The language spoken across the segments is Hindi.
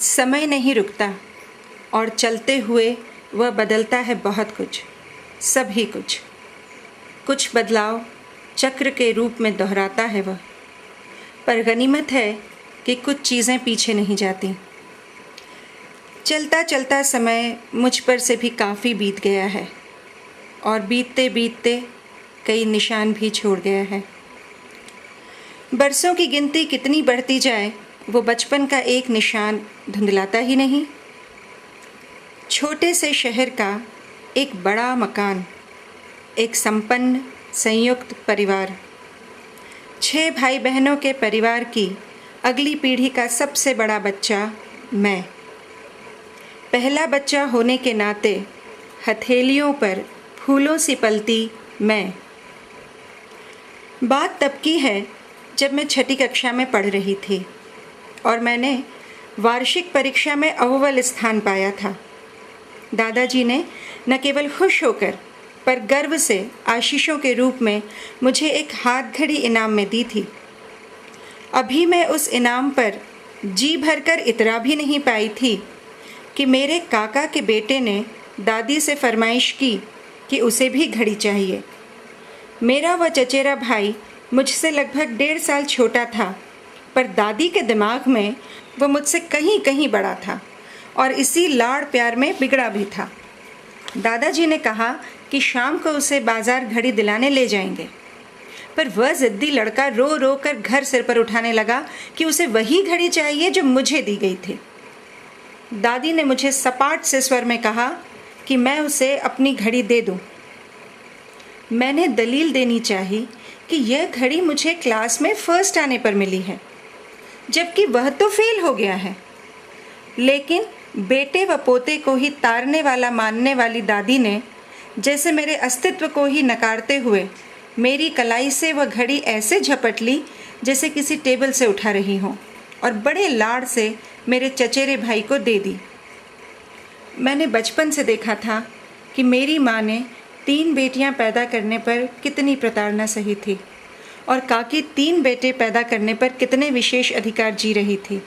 समय नहीं रुकता और चलते हुए वह बदलता है बहुत कुछ, सभी कुछ। कुछ बदलाव चक्र के रूप में दोहराता है वह, पर गनीमत है कि कुछ चीज़ें पीछे नहीं जाती। चलता चलता समय मुझ पर से भी काफ़ी बीत गया है और बीतते बीतते कई निशान भी छोड़ गया है। बरसों की गिनती कितनी बढ़ती जाए, वो बचपन का एक निशान धुंधलाता ही नहीं। छोटे से शहर का एक बड़ा मकान, एक संपन्न संयुक्त परिवार, 6 भाई बहनों के परिवार की अगली पीढ़ी का सबसे बड़ा बच्चा मैं। पहला बच्चा होने के नाते हथेलियों पर फूलों सी पलती मैं। बात तब की है जब मैं 6ठी कक्षा में पढ़ रही थी और मैंने वार्षिक परीक्षा में अव्वल स्थान पाया था। दादाजी ने न केवल खुश होकर पर गर्व से आशीषों के रूप में मुझे एक हाथ घड़ी इनाम में दी थी। अभी मैं उस इनाम पर जी भरकर इतरा भी नहीं पाई थी कि मेरे काका के बेटे ने दादी से फरमाइश की कि उसे भी घड़ी चाहिए। मेरा वह चचेरा भाई मुझसे लगभग 1.5 साल छोटा था, पर दादी के दिमाग में वह मुझसे कहीं कहीं बड़ा था और इसी लाड़ प्यार में बिगड़ा भी था। दादाजी ने कहा कि शाम को उसे बाजार घड़ी दिलाने ले जाएंगे, पर वह ज़िद्दी लड़का रो रो कर घर सिर पर उठाने लगा कि उसे वही घड़ी चाहिए जो मुझे दी गई थी। दादी ने मुझे सपाट से स्वर में कहा कि मैं उसे अपनी घड़ी दे दूं। मैंने दलील देनी चाहिए कि यह घड़ी मुझे क्लास में फर्स्ट आने पर मिली है, जबकि वह तो फेल हो गया है। लेकिन बेटे व पोते को ही तारने वाला मानने वाली दादी ने जैसे मेरे अस्तित्व को ही नकारते हुए मेरी कलाई से वह घड़ी ऐसे झपट ली जैसे किसी टेबल से उठा रही हों और बड़े लाड़ से मेरे चचेरे भाई को दे दी। मैंने बचपन से देखा था कि मेरी माँ ने 3 बेटियां पैदा करने पर कितनी प्रताड़ना सही थी और काकी 3 बेटे पैदा करने पर कितने विशेष अधिकार जी रही थी।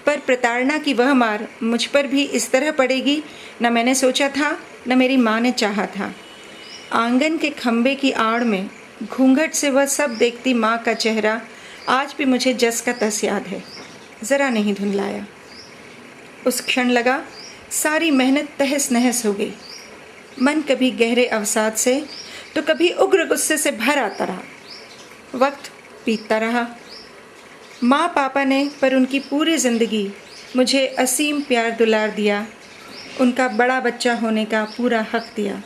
पर प्रताड़ना की वह मार मुझ पर भी इस तरह पड़ेगी न मैंने सोचा था, न मेरी माँ ने चाहा था। आंगन के खम्भे की आड़ में घूंघट से वह सब देखती माँ का चेहरा आज भी मुझे जस का तस याद है, ज़रा नहीं धुंधलाया। उस क्षण लगा सारी मेहनत तहस नहस हो गई। मन कभी गहरे अवसाद से तो कभी उग्र गुस्से से भर आता रहा। वक्त बीतता रहा। माँ पापा ने पर उनकी पूरी ज़िंदगी मुझे असीम प्यार दुलार दिया, उनका बड़ा बच्चा होने का पूरा हक दिया।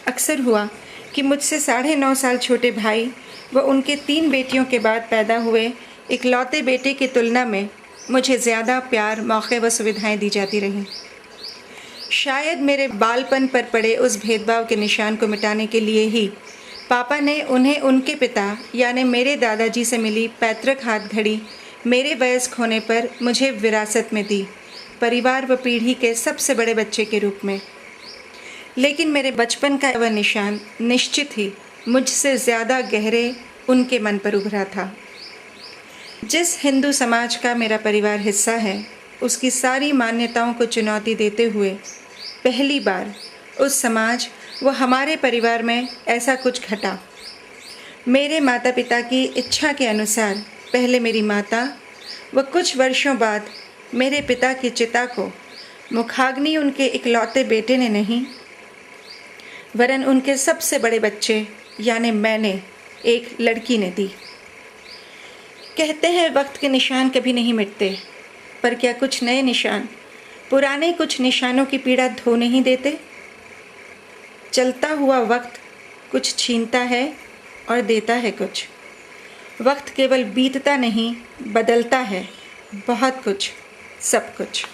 अक्सर हुआ कि मुझसे 9.5 साल छोटे भाई व उनके 3 बेटियों के बाद पैदा हुए इकलौते बेटे की तुलना में मुझे ज़्यादा प्यार, मौके व सुविधाएं दी जाती रहीं। शायद मेरे बालपन पर पड़े उस भेदभाव के निशान को मिटाने के लिए ही पापा ने उन्हें उनके पिता यानी मेरे दादाजी से मिली पैतृक हाथ घड़ी मेरे वयस्क होने पर मुझे विरासत में दी, परिवार व पीढ़ी के सबसे बड़े बच्चे के रूप में। लेकिन मेरे बचपन का वह निशान निश्चित ही मुझसे ज़्यादा गहरे उनके मन पर उभरा था। जिस हिंदू समाज का मेरा परिवार हिस्सा है, उसकी सारी मान्यताओं को चुनौती देते हुए पहली बार उस समाज व हमारे परिवार में ऐसा कुछ घटा। मेरे माता पिता की इच्छा के अनुसार पहले मेरी माता व कुछ वर्षों बाद मेरे पिता की चिता को मुखाग्नि उनके इकलौते बेटे ने नहीं, वरन उनके सबसे बड़े बच्चे यानी मैंने, एक लड़की ने दी। कहते हैं वक्त के निशान कभी नहीं मिटते, पर क्या कुछ नए निशान पुराने कुछ निशानों की पीड़ा धो नहीं देते? चलता हुआ वक्त कुछ छीनता है और देता है कुछ। वक्त केवल बीतता नहीं, बदलता है बहुत कुछ, सब कुछ।